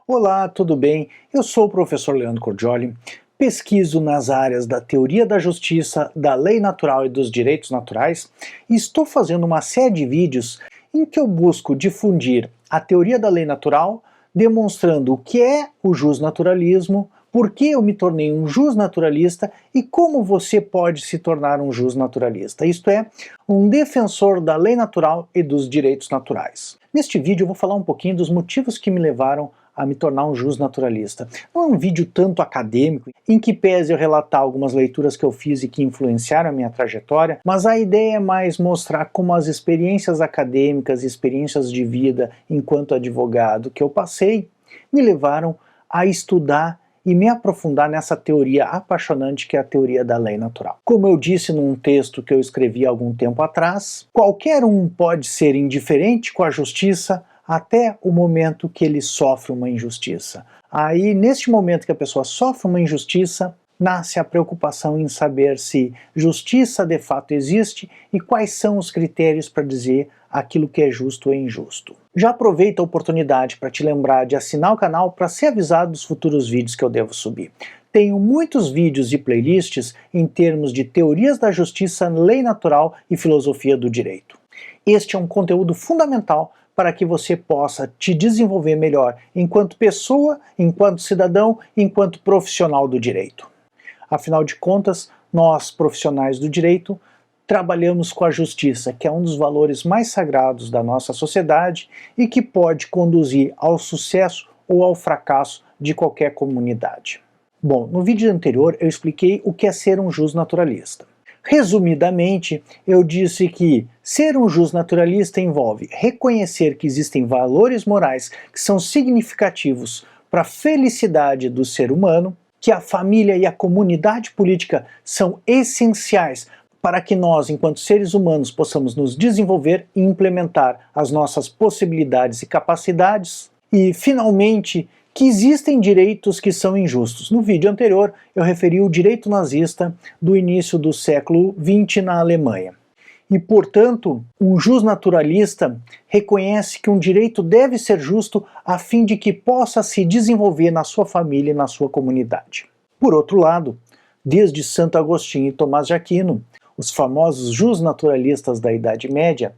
Olá, tudo bem? Eu sou o professor Leandro Cordioli, pesquiso nas áreas da teoria da justiça, da lei natural e dos direitos naturais e estou fazendo uma série de vídeos em que eu busco difundir a teoria da lei natural, demonstrando o que é o justnaturalismo, por que eu me tornei um justnaturalista e como você pode se tornar um justnaturalista, isto é, um defensor da lei natural e dos direitos naturais. Neste vídeo eu vou falar um pouquinho dos motivos que me levaram a me tornar um justnaturalista. Não é um vídeo tanto acadêmico, em que pese eu relatar algumas leituras que eu fiz e que influenciaram a minha trajetória, mas a ideia é mais mostrar como as experiências acadêmicas e experiências de vida enquanto advogado que eu passei me levaram a estudar e me aprofundar nessa teoria apaixonante que é a teoria da lei natural. Como eu disse num texto que eu escrevi há algum tempo atrás, qualquer um pode ser indiferente com a justiça até o momento que ele sofre uma injustiça. Aí, neste momento que a pessoa sofre uma injustiça, nasce a preocupação em saber se justiça de fato existe e quais são os critérios para dizer aquilo que é justo ou injusto. Já aproveito a oportunidade para te lembrar de assinar o canal para ser avisado dos futuros vídeos que eu devo subir. Tenho muitos vídeos e playlists em termos de teorias da justiça, lei natural e filosofia do direito. Este é um conteúdo fundamental para que você possa te desenvolver melhor enquanto pessoa, enquanto cidadão, enquanto profissional do direito. Afinal de contas, nós, profissionais do direito, trabalhamos com a justiça, que é um dos valores mais sagrados da nossa sociedade e que pode conduzir ao sucesso ou ao fracasso de qualquer comunidade. Bom, no vídeo anterior eu expliquei o que é ser um justnaturalista. Resumidamente, eu disse que ser um justnaturalista envolve reconhecer que existem valores morais que são significativos para a felicidade do ser humano, que a família e a comunidade política são essenciais para que nós, enquanto seres humanos, possamos nos desenvolver e implementar as nossas possibilidades e capacidades, e, finalmente, que existem direitos que são injustos. No vídeo anterior, eu referi o direito nazista do início do século XX na Alemanha. E, portanto, um justnaturalista reconhece que um direito deve ser justo a fim de que possa se desenvolver na sua família e na sua comunidade. Por outro lado, desde Santo Agostinho e Tomás de Aquino, os famosos justnaturalistas da Idade Média,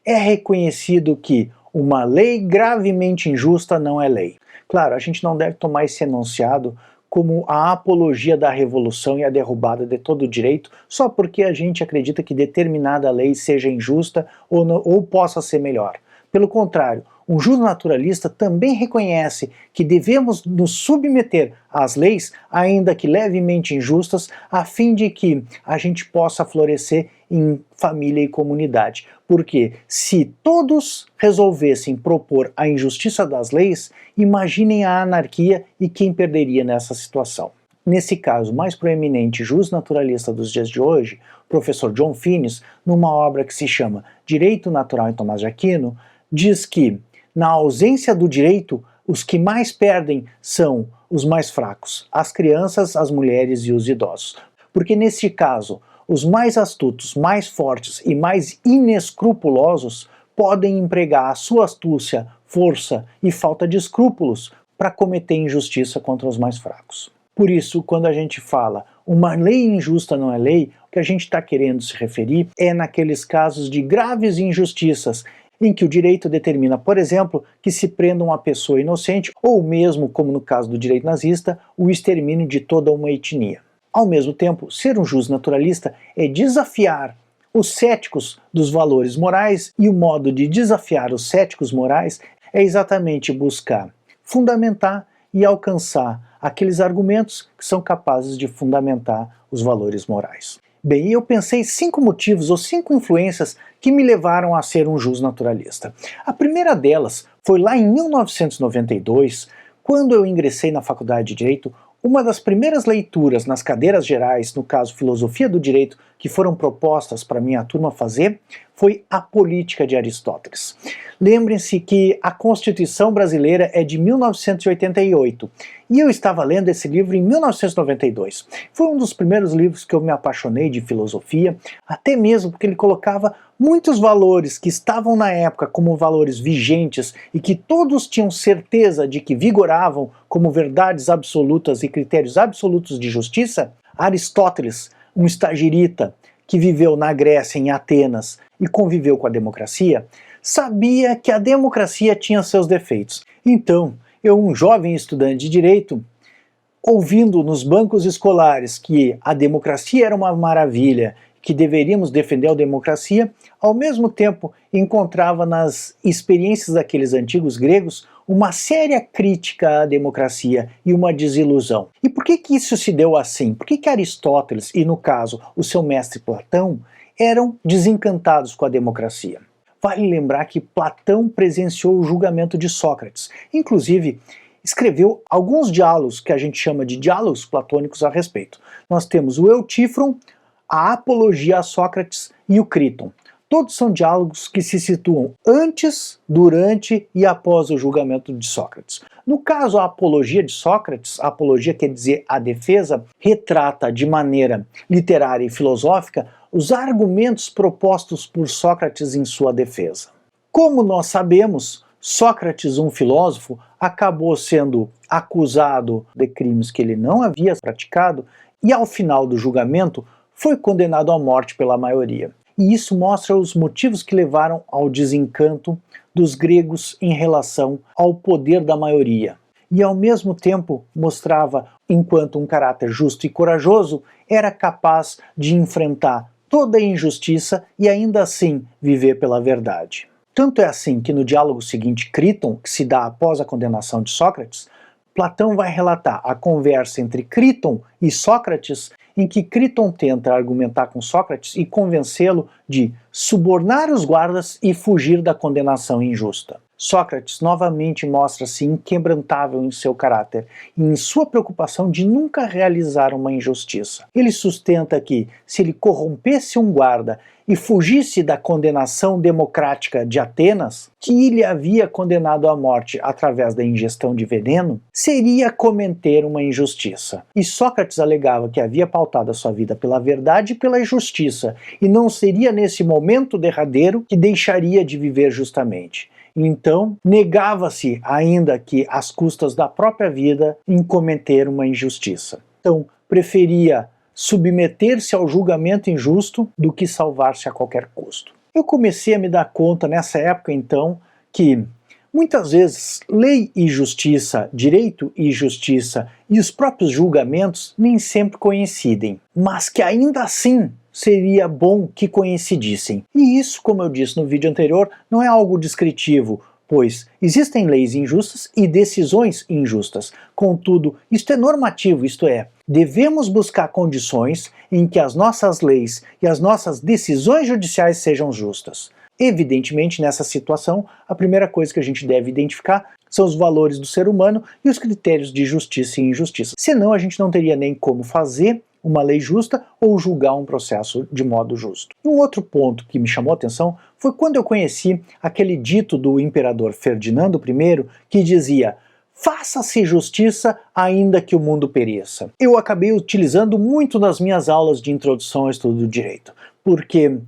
é reconhecido que uma lei gravemente injusta não é lei. Claro, a gente não deve tomar esse enunciado como a apologia da revolução e a derrubada de todo o direito só porque a gente acredita que determinada lei seja injusta ou possa ser melhor. Pelo contrário, um justnaturalista também reconhece que devemos nos submeter às leis, ainda que levemente injustas, a fim de que a gente possa florescer em família e comunidade. Porque se todos resolvessem propor a injustiça das leis, imaginem a anarquia e quem perderia nessa situação. Nesse caso mais proeminente justnaturalista dos dias de hoje, o professor John Finnis, numa obra que se chama Direito Natural em Tomás de Aquino, diz que, na ausência do direito, os que mais perdem são os mais fracos, as crianças, as mulheres e os idosos. Porque nesse caso, os mais astutos, mais fortes e mais inescrupulosos podem empregar a sua astúcia, força e falta de escrúpulos para cometer injustiça contra os mais fracos. Por isso, quando a gente fala uma lei injusta não é lei, o que a gente está querendo se referir é naqueles casos de graves injustiças em que o direito determina, por exemplo, que se prenda uma pessoa inocente ou mesmo, como no caso do direito nazista, o extermínio de toda uma etnia. Ao mesmo tempo, ser um justnaturalista é desafiar os céticos dos valores morais, e o modo de desafiar os céticos morais é exatamente buscar fundamentar e alcançar aqueles argumentos que são capazes de fundamentar os valores morais. Bem, eu pensei 5 motivos ou 5 influências que me levaram a ser um justnaturalista. A primeira delas foi lá em 1992, quando eu ingressei na Faculdade de Direito. Uma das primeiras leituras nas cadeiras gerais, no caso Filosofia do Direito, que foram propostas para minha turma fazer foi a política de Aristóteles. Lembrem-se que a Constituição brasileira é de 1988 e eu estava lendo esse livro em 1992. Foi um dos primeiros livros que eu me apaixonei de filosofia, até mesmo porque ele colocava muitos valores que estavam na época como valores vigentes e que todos tinham certeza de que vigoravam como verdades absolutas e critérios absolutos de justiça. Aristóteles, um estagirita que viveu na Grécia, em Atenas, e conviveu com a democracia, sabia que a democracia tinha seus defeitos. Então, eu, um jovem estudante de direito, ouvindo nos bancos escolares que a democracia era uma maravilha, que deveríamos defender a democracia, ao mesmo tempo encontrava nas experiências daqueles antigos gregos uma séria crítica à democracia e uma desilusão. E por que isso se deu assim? Por que Aristóteles, e no caso o seu mestre Platão, eram desencantados com a democracia? Vale lembrar que Platão presenciou o julgamento de Sócrates. Inclusive, escreveu alguns diálogos que a gente chama de diálogos platônicos a respeito. Nós temos o Eutífron, a Apologia a Sócrates e o Críton. Todos são diálogos que se situam antes, durante e após o julgamento de Sócrates. No caso, a Apologia de Sócrates, a apologia quer dizer a defesa, retrata de maneira literária e filosófica os argumentos propostos por Sócrates em sua defesa. Como nós sabemos, Sócrates, um filósofo, acabou sendo acusado de crimes que ele não havia praticado e, ao final do julgamento, foi condenado à morte pela maioria. E isso mostra os motivos que levaram ao desencanto dos gregos em relação ao poder da maioria. E ao mesmo tempo mostrava, enquanto um caráter justo e corajoso, era capaz de enfrentar toda a injustiça e ainda assim viver pela verdade. Tanto é assim que no diálogo seguinte, Críton, que se dá após a condenação de Sócrates, Platão vai relatar a conversa entre Críton e Sócrates, em que Críton tenta argumentar com Sócrates e convencê-lo de subornar os guardas e fugir da condenação injusta. Sócrates novamente mostra-se inquebrantável em seu caráter e em sua preocupação de nunca realizar uma injustiça. Ele sustenta que, se ele corrompesse um guarda e fugisse da condenação democrática de Atenas, que ele havia condenado à morte através da ingestão de veneno, seria cometer uma injustiça. E Sócrates alegava que havia pautado a sua vida pela verdade e pela justiça, e não seria nesse momento derradeiro que deixaria de viver justamente. Então, negava-se, ainda que às custas da própria vida, em cometer uma injustiça. Então, preferia submeter-se ao julgamento injusto do que salvar-se a qualquer custo. Eu comecei a me dar conta nessa época, então, que muitas vezes lei e justiça, direito e justiça e os próprios julgamentos nem sempre coincidem, mas que ainda assim seria bom que coincidissem. E isso, como eu disse no vídeo anterior, não é algo descritivo, pois existem leis injustas e decisões injustas. Contudo, isto é normativo, isto é, devemos buscar condições em que as nossas leis e as nossas decisões judiciais sejam justas. Evidentemente, nessa situação, a primeira coisa que a gente deve identificar são os valores do ser humano e os critérios de justiça e injustiça. Senão, a gente não teria nem como fazer uma lei justa ou julgar um processo de modo justo. Um outro ponto que me chamou a atenção foi quando eu conheci aquele dito do imperador Ferdinando I que dizia: faça-se justiça ainda que o mundo pereça. Eu acabei utilizando muito nas minhas aulas de introdução ao estudo do direito, porque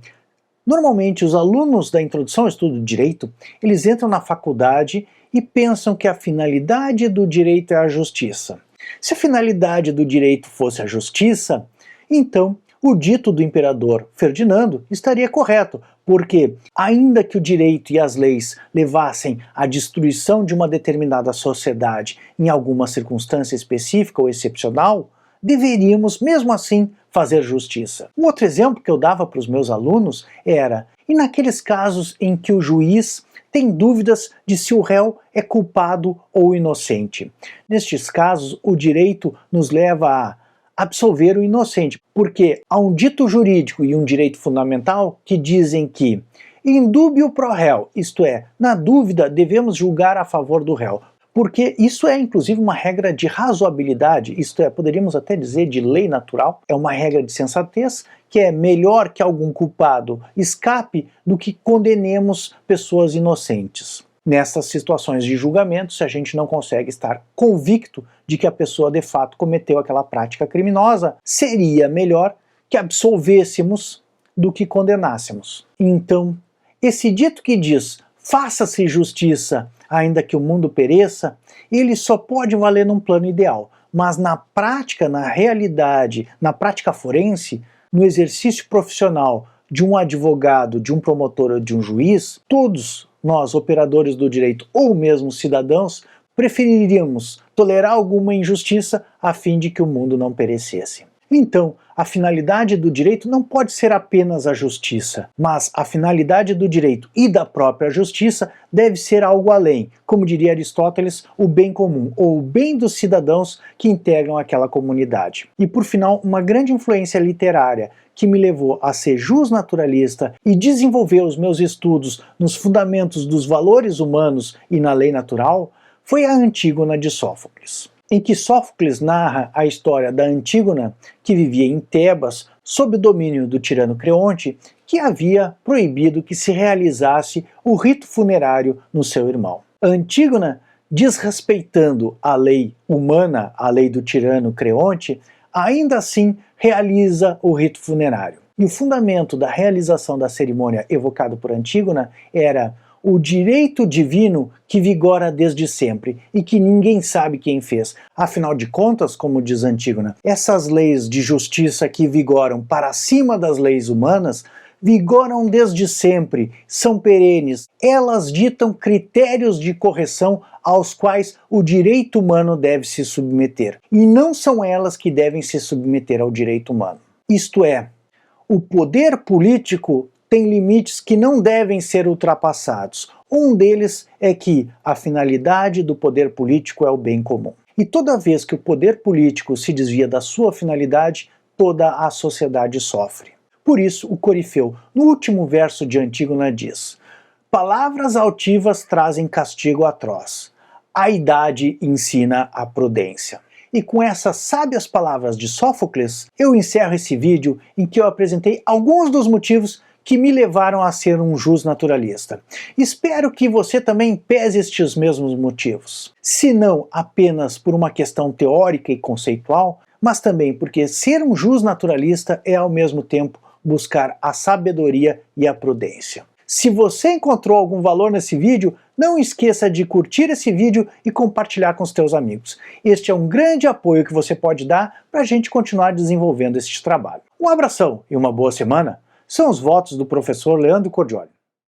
normalmente os alunos da introdução ao estudo do direito, eles entram na faculdade e pensam que a finalidade do direito é a justiça. Se a finalidade do direito fosse a justiça, então o dito do imperador Ferdinando estaria correto, porque ainda que o direito e as leis levassem à destruição de uma determinada sociedade em alguma circunstância específica ou excepcional, deveríamos mesmo assim fazer justiça. Um outro exemplo que eu dava para os meus alunos era, e naqueles casos em que o juiz tem dúvidas de se o réu é culpado ou inocente. Nestes casos, o direito nos leva a absolver o inocente, porque há um dito jurídico e um direito fundamental que dizem que in dubio pro réu, isto é, na dúvida devemos julgar a favor do réu, porque isso é inclusive uma regra de razoabilidade, isto é, poderíamos até dizer de lei natural, é uma regra de sensatez, que é melhor que algum culpado escape do que condenemos pessoas inocentes. Nessas situações de julgamento, se a gente não consegue estar convicto de que a pessoa de fato cometeu aquela prática criminosa, seria melhor que absolvêssemos do que condenássemos. Então, esse dito que diz faça-se justiça ainda que o mundo pereça, ele só pode valer num plano ideal, mas na prática, na realidade, na prática forense, no exercício profissional de um advogado, de um promotor ou de um juiz, todos nós, operadores do direito ou mesmo cidadãos, preferiríamos tolerar alguma injustiça a fim de que o mundo não perecesse. Então, a finalidade do direito não pode ser apenas a justiça, mas a finalidade do direito e da própria justiça deve ser algo além, como diria Aristóteles, o bem comum, ou o bem dos cidadãos que integram aquela comunidade. E por final, uma grande influência literária que me levou a ser justnaturalista e desenvolver os meus estudos nos fundamentos dos valores humanos e na lei natural foi a Antígona de Sófocles, em que Sófocles narra a história da Antígona, que vivia em Tebas, sob o domínio do tirano Creonte, que havia proibido que se realizasse o rito funerário no seu irmão. A Antígona, desrespeitando a lei humana, a lei do tirano Creonte, ainda assim realiza o rito funerário. E o fundamento da realização da cerimônia evocado por Antígona era o direito divino que vigora desde sempre e que ninguém sabe quem fez. Afinal de contas, como diz Antígona, essas leis de justiça que vigoram para cima das leis humanas vigoram desde sempre, são perenes. Elas ditam critérios de correção aos quais o direito humano deve se submeter. E não são elas que devem se submeter ao direito humano. Isto é, o poder político tem limites que não devem ser ultrapassados. Um deles é que a finalidade do poder político é o bem comum. E toda vez que o poder político se desvia da sua finalidade, toda a sociedade sofre. Por isso, o Corifeu, no último verso de Antígona, diz: palavras altivas trazem castigo atroz. A idade ensina a prudência. E com essas sábias palavras de Sófocles, eu encerro esse vídeo em que eu apresentei alguns dos motivos que me levaram a ser um justnaturalista. Espero que você também pese estes mesmos motivos. Se não apenas por uma questão teórica e conceitual, mas também porque ser um justnaturalista é ao mesmo tempo buscar a sabedoria e a prudência. Se você encontrou algum valor nesse vídeo, não esqueça de curtir esse vídeo e compartilhar com os teus amigos. Este é um grande apoio que você pode dar para a gente continuar desenvolvendo este trabalho. Um abração e uma boa semana são os votos do professor Leandro Cordioli.